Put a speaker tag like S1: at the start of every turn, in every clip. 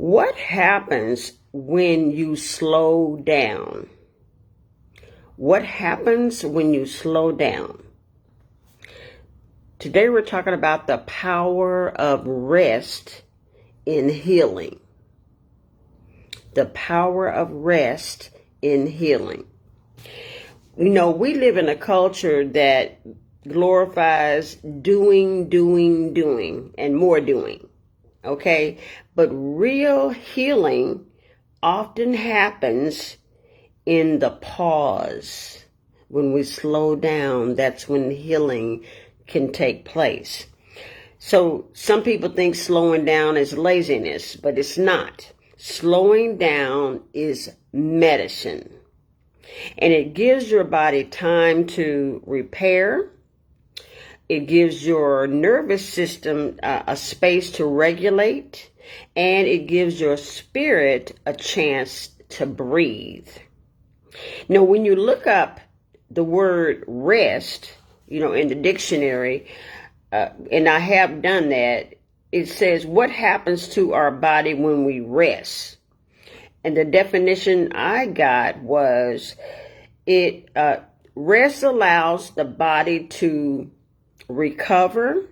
S1: What happens when you slow down? What happens when you slow down? Today we're talking about the power of rest in healing. The power of rest in healing. You know, we live in a culture that glorifies doing, and more doing. Okay? But real healing often happens in the pause. When we slow down, that's when healing can take place. So some people think slowing down is laziness, but it's not. Slowing down is medicine. And it gives your body time to repair. It gives your nervous system a space to regulate. And it gives your spirit a chance to breathe. Now, when you look up the word rest, in the dictionary, and I have done that, it says, what happens to our body when we rest? And the definition I got was, rest allows the body to recover,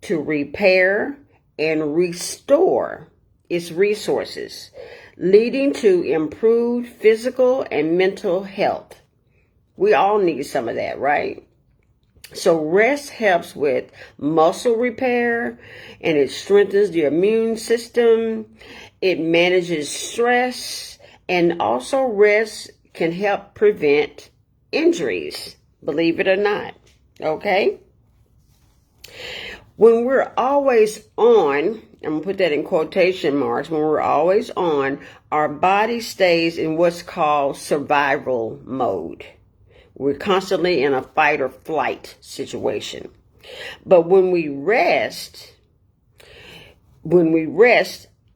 S1: to repair, and restore its resources, leading to improved physical and mental health. We all need some of that, right? So rest helps with muscle repair, and it strengthens the immune system. It manages stress, and also rest can help prevent injuries, believe it or not. Okay? When we're always on, I'm going to put that in quotation marks, when we're always on, our body stays in what's called survival mode. We're constantly in a fight or flight situation. But when we rest,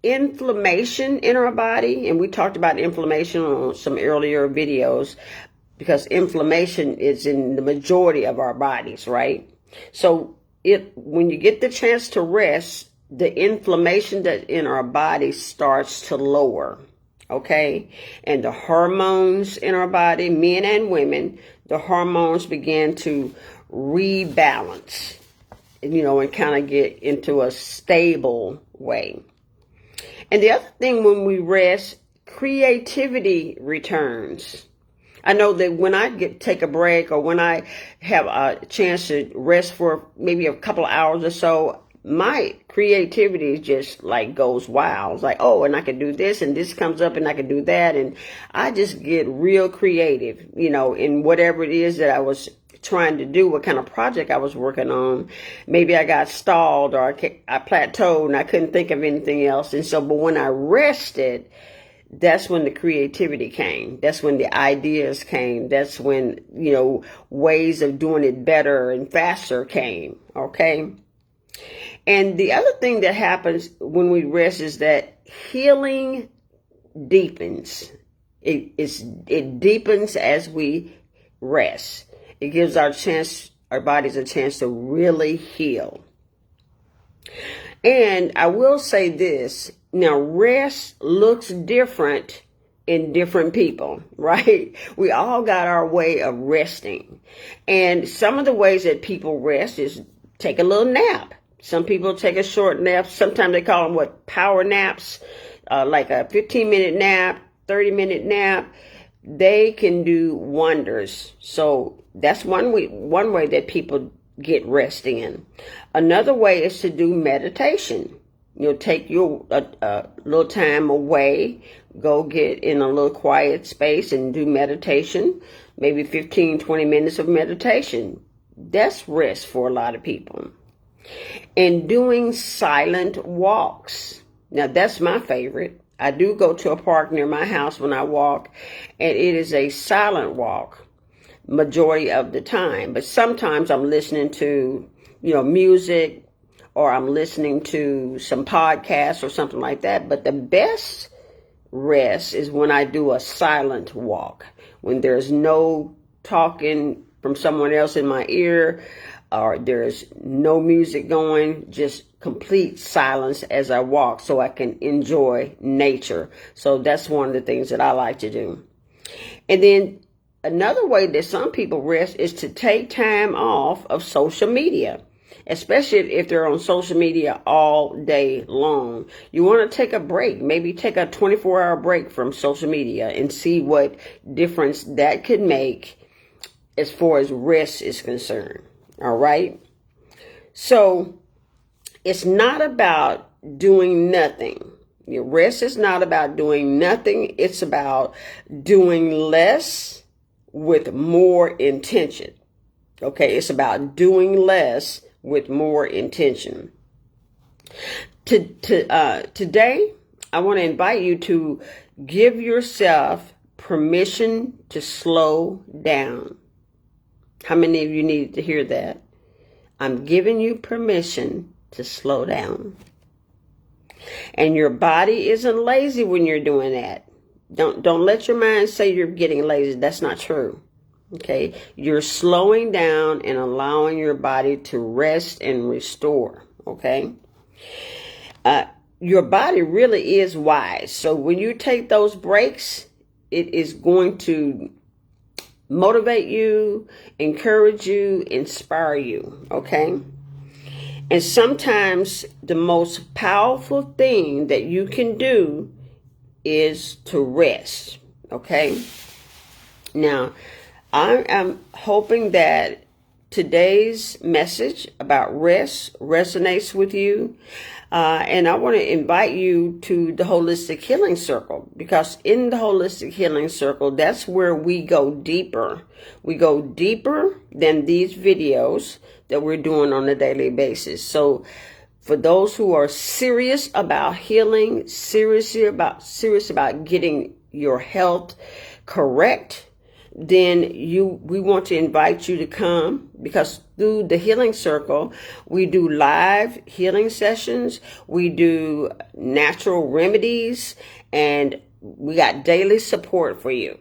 S1: inflammation in our body, and we talked about inflammation on some earlier videos, because inflammation is in the majority of our bodies, right? So when you get the chance to rest, the inflammation that in our body starts to lower. Okay? And the hormones in our body, men and women, the hormones begin to rebalance, and kind of get into a stable way. And the other thing, when we rest, creativity returns. I know that when I take a break, or when I have a chance to rest for maybe a couple of hours or so, my creativity just goes wild. It's oh, and I can do this, and this comes up, and I can do that. And I just get real creative, in whatever it is that I was trying to do, what kind of project I was working on. Maybe I got stalled, or I plateaued and I couldn't think of anything else. And so, but when I rested, that's when the creativity came. That's when the ideas came. That's when, ways of doing it better and faster came. Okay. And the other thing that happens when we rest is that healing deepens. It deepens as we rest. It gives our bodies a chance to really heal. And I will say this, now rest looks different in different people, right? We all got our way of resting. And some of the ways that people rest is take a little nap. Some people take a short nap. Sometimes they call them power naps, like a 15-minute nap, 30-minute nap. They can do wonders. So that's one way that people get rest in. Another way is to do meditation. Take your little time away, go get in a little quiet space and do meditation, maybe 15, 20 minutes of meditation. That's rest for a lot of people. And doing silent walks. Now, that's my favorite. I do go to a park near my house when I walk, and it is a silent walk majority of the time. But sometimes I'm listening to, music, or I'm listening to some podcasts or something like that. But the best rest is when I do a silent walk, when there's no talking from someone else in my ear. or there's no music going, just complete silence as I walk so I can enjoy nature. So that's one of the things that I like to do. And then another way that some people rest is to take time off of social media, especially if they're on social media all day long. You want to take a break, maybe take a 24-hour break from social media and see what difference that could make as far as rest is concerned. All right. So it's not about doing nothing. Your rest is not about doing nothing. It's about doing less with more intention. Okay. It's about doing less with more intention. Today, I want to invite you to give yourself permission to slow down. How many of you need to hear that? I'm giving you permission to slow down. And your body isn't lazy when you're doing that. Don't let your mind say you're getting lazy. That's not true. Okay, you're slowing down and allowing your body to rest and restore. Okay, your body really is wise. So when you take those breaks, it is going to motivate you, encourage you, inspire you. Okay, and sometimes the most powerful thing that you can do is to rest. Okay, now I am hoping that today's message about rest resonates with you. And I want to invite you to the Holistic Healing Circle, because in the Holistic Healing Circle, that's where we go deeper. We go deeper than these videos that we're doing on a daily basis. So for those who are serious about healing, serious about getting your health correct, then we want to invite you to come, because through the Healing Circle, we do live healing sessions, we do natural remedies, and we got daily support for you.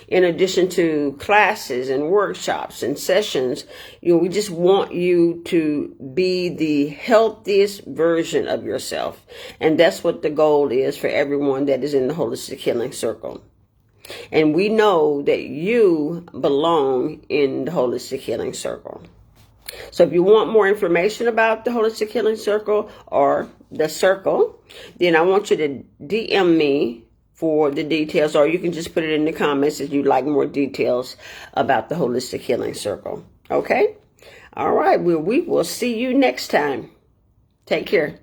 S1: In addition to classes and workshops and sessions, we just want you to be the healthiest version of yourself. And that's what the goal is for everyone that is in the Holistic Healing Circle. And we know that you belong in the Holistic Healing Circle. So if you want more information about the Holistic Healing Circle or the circle, then I want you to DM me for the details, or you can just put it in the comments if you'd like more details about the Holistic Healing Circle. Okay? All right. We will see you next time. Take care.